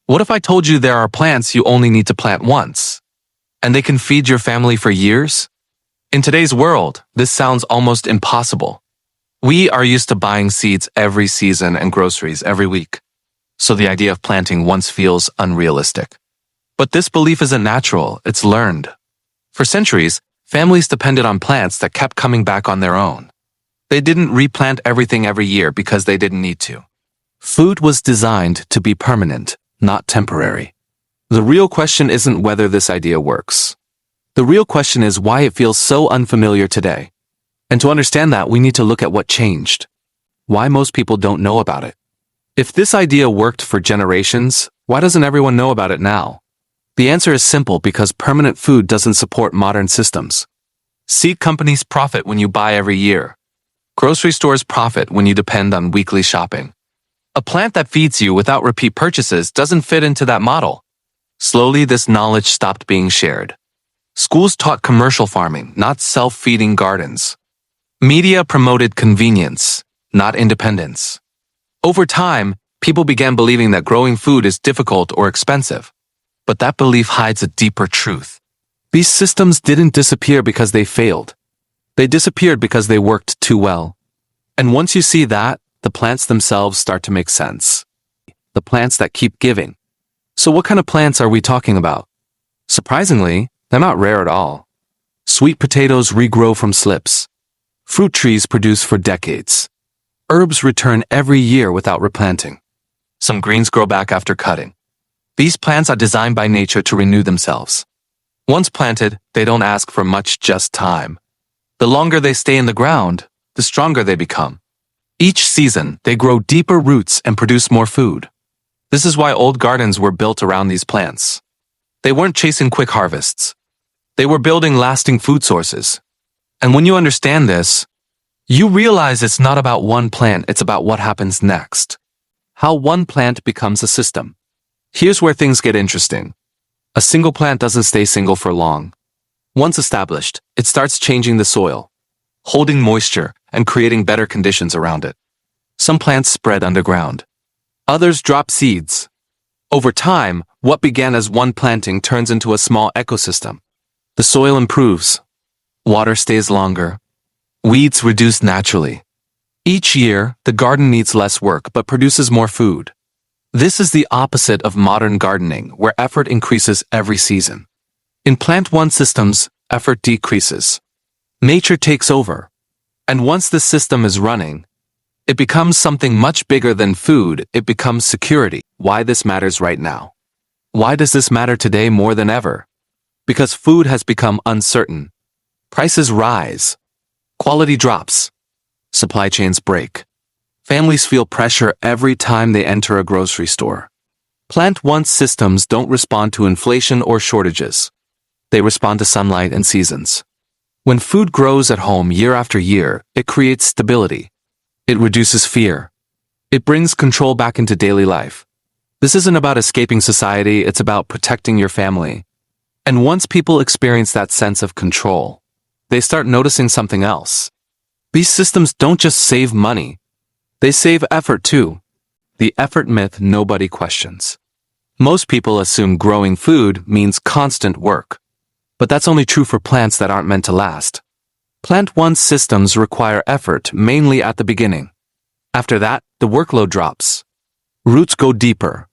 What if I told you there are plants you only need to plant once, and they can feed your family for years? In today's world, this sounds almost impossible. We are used to buying seeds every season and groceries every week, so the idea of planting once feels unrealistic. But this belief isn't natural, it's learned. For centuries, families depended on plants that kept coming back on their own. They didn't replant everything every year because they didn't need to. Food was designed to be permanent, not temporary. The real question isn't whether this idea works. The real question is why it feels so unfamiliar today. And to understand that, we need to look at what changed. Why most people don't know about it. If this idea worked for generations, why doesn't everyone know about it now? The answer is simple: because permanent food doesn't support modern systems. Seed companies profit when you buy every year. Grocery stores profit when you depend on weekly shopping. A plant that feeds you without repeat purchases doesn't fit into that model. Slowly, this knowledge stopped being shared. Schools taught commercial farming, not self-feeding gardens. Media promoted convenience, not independence. Over time, people began believing that growing food is difficult or expensive. But that belief hides a deeper truth. These systems didn't disappear because they failed. They disappeared because they worked too well. And once you see that, the plants themselves start to make sense. The plants that keep giving. So what kind of plants are we talking about? Surprisingly, they're not rare at all. Sweet potatoes regrow from slips. Fruit trees produce for decades. Herbs return every year without replanting. Some greens grow back after cutting. These plants are designed by nature to renew themselves. Once planted, they don't ask for much, just time. The longer they stay in the ground, the stronger they become. Each season, they grow deeper roots and produce more food. This is why old gardens were built around these plants. They weren't chasing quick harvests. They were building lasting food sources. And when you understand this, you realize it's not about one plant, it's about what happens next. How one plant becomes a system. Here's where things get interesting. A single plant doesn't stay single for long. Once established, it starts changing the soil, holding moisture, and creating better conditions around it. Some plants spread underground. Others drop seeds. Over time, what began as one planting turns into a small ecosystem. The soil improves. Water stays longer. Weeds reduce naturally. Each year, the garden needs less work but produces more food. This is the opposite of modern gardening, where effort increases every season. In plant one systems, effort decreases. Nature takes over. And once the system is running, it becomes something much bigger than food. It becomes security. Why this matters right now? Why does this matter today more than ever? Because food has become uncertain. Prices rise. Quality drops. Supply chains break. Families feel pressure every time they enter a grocery store. Plant one systems don't respond to inflation or shortages. They respond to sunlight and seasons. When food grows at home year after year, it creates stability. It reduces fear. It brings control back into daily life. This isn't about escaping society, it's about protecting your family. And once people experience that sense of control, they start noticing something else. These systems don't just save money, they save effort too. The effort myth nobody questions. Most people assume growing food means constant work. But that's only true for plants that aren't meant to last. Plant one systems require effort mainly at the beginning. After that, the workload drops. Roots go deeper.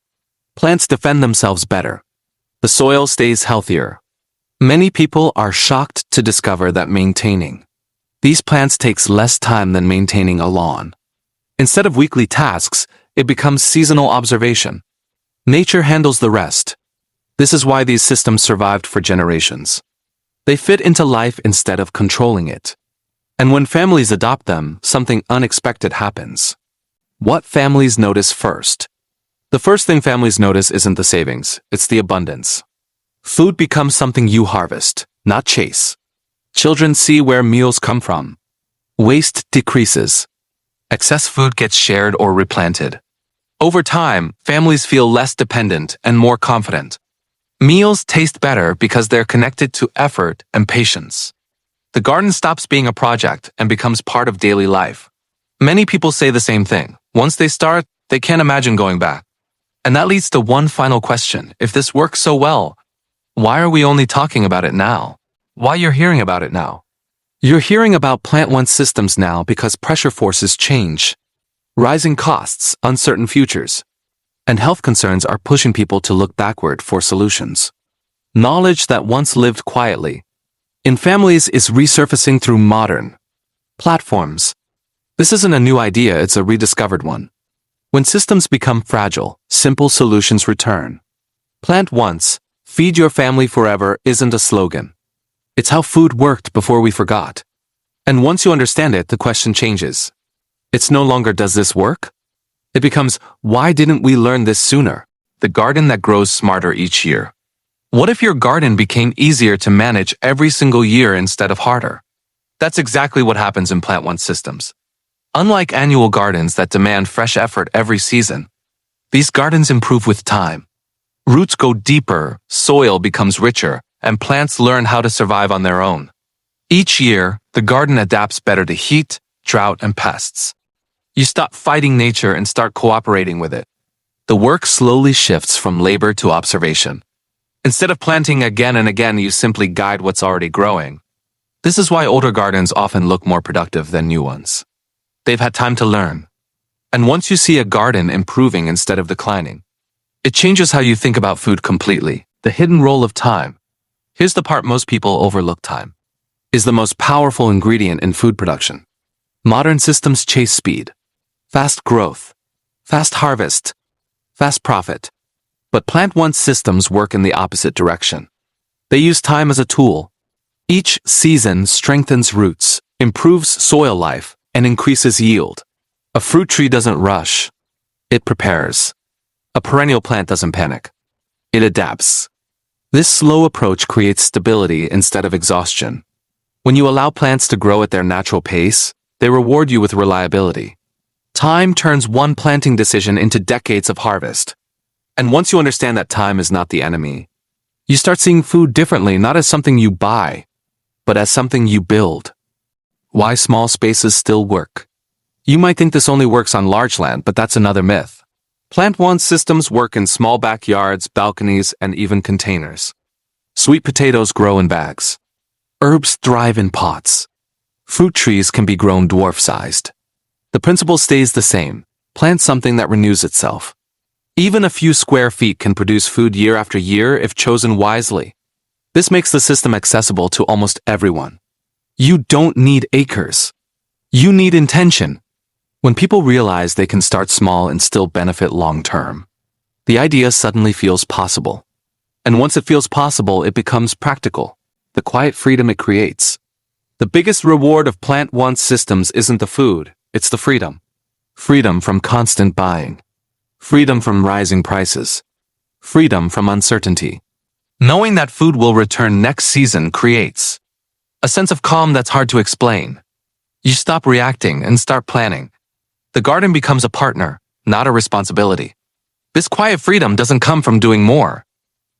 Plants defend themselves better. The soil stays healthier. Many people are shocked to discover that maintaining these plants takes less time than maintaining a lawn. Instead of weekly tasks, it becomes seasonal observation. Nature handles the rest. This is why these systems survived for generations. They fit into life instead of controlling it. And when families adopt them, something unexpected happens. What families notice first? The first thing families notice isn't the savings, it's the abundance. Food becomes something you harvest, not chase. Children see where meals come from. Waste decreases. Excess food gets shared or replanted. Over time, families feel less dependent and more confident. Meals taste better because they're connected to effort and patience. The garden stops being a project and becomes part of daily life. Many people say the same thing. Once they start, they can't imagine going back. And that leads to one final question. If this works so well, why are we only talking about it now? Why you're hearing about it now? You're hearing about Plant One systems now because pressure forces change. Rising costs, uncertain futures, and health concerns are pushing people to look backward for solutions. Knowledge that once lived quietly in families is resurfacing through modern platforms. This isn't a new idea, it's a rediscovered one. When systems become fragile, simple solutions return. Plant once, feed your family forever isn't a slogan. It's how food worked before we forgot. And once you understand it, the question changes. It's no longer, does this work? It becomes, why didn't we learn this sooner? The garden that grows smarter each year. What if your garden became easier to manage every single year instead of harder? That's exactly what happens in Plant One systems. Unlike annual gardens that demand fresh effort every season, these gardens improve with time. Roots go deeper, soil becomes richer, and plants learn how to survive on their own. Each year, the garden adapts better to heat, drought, and pests. You stop fighting nature and start cooperating with it. The work slowly shifts from labor to observation. Instead of planting again and again, you simply guide what's already growing. This is why older gardens often look more productive than new ones. They've had time to learn. And once you see a garden improving instead of declining, it changes how you think about food completely. The hidden role of time. Here's the part most people overlook. Time is the most powerful ingredient in food production. Modern systems chase speed. Fast growth, fast harvest, fast profit. But Plant One systems work in the opposite direction. They use time as a tool. Each season strengthens roots, improves soil life, and increases yield. A fruit tree doesn't rush. It prepares. A perennial plant doesn't panic. It adapts. This slow approach creates stability instead of exhaustion. When you allow plants to grow at their natural pace, they reward you with reliability. Time turns one planting decision into decades of harvest. And once you understand that time is not the enemy, you start seeing food differently, not as something you buy, but as something you build. Why small spaces still work? You might think this only works on large land, but that's another myth. Plant One systems work in small backyards, balconies, and even containers. Sweet potatoes grow in bags. Herbs thrive in pots. Fruit trees can be grown dwarf-sized. The principle stays the same. Plant something that renews itself. Even a few square feet can produce food year after year if chosen wisely. This makes the system accessible to almost everyone. You don't need acres. You need intention. When people realize they can start small and still benefit long-term, the idea suddenly feels possible. And once it feels possible, it becomes practical. The quiet freedom it creates. The biggest reward of Plant One systems isn't the food, it's the freedom. Freedom from constant buying. Freedom from rising prices. Freedom from uncertainty. Knowing that food will return next season creates a sense of calm that's hard to explain. You stop reacting and start planning. The garden becomes a partner, not a responsibility. This quiet freedom doesn't come from doing more.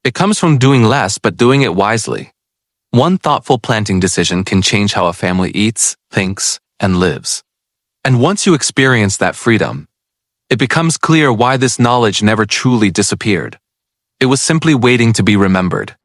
It comes from doing less but doing it wisely. One thoughtful planting decision can change how a family eats, thinks, and lives. And once you experience that freedom, it becomes clear why this knowledge never truly disappeared. It was simply waiting to be remembered.